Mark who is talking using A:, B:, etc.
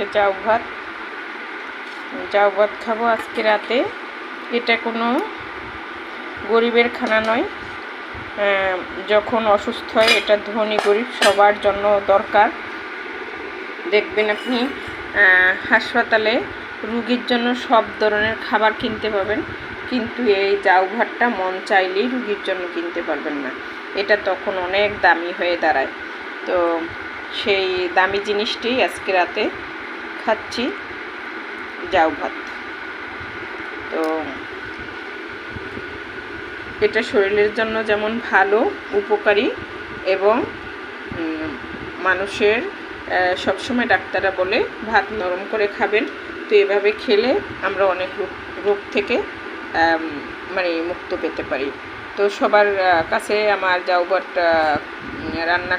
A: এটা জাউ ভাত খাবো আজকে রাতে। এটা কোনো গরিবের খানা নয়, যখন অসুস্থ হয় এটা ধনী গরিব সবার জন্য দরকার। দেখবেন আপনি হাসপাতালে রুগীর জন্য সব ধরনের খাবার কিনতে পাবেন, কিন্তু এই জাউ ভাতটা মন চাইলেই রুগীর জন্য কিনতে পারবেন না। এটা তখন অনেক দামি হয়ে দাঁড়ায়। তো সেই দামি জিনিসটি আজকে রাতে খাচ্ছি, জাউ ভাত। তো এটা শরীরের জন্য যেমন ভালো, উপকারী এবং মানুষের সবসময় ডাক্তাররা বলে ভাত নরম করে খাবেন। তো এভাবে খেলে আমরা অনেক রোগ থেকে মুক্ত পেতে পারি। তো সবার কাছে আমার জাউ ভাত রান্না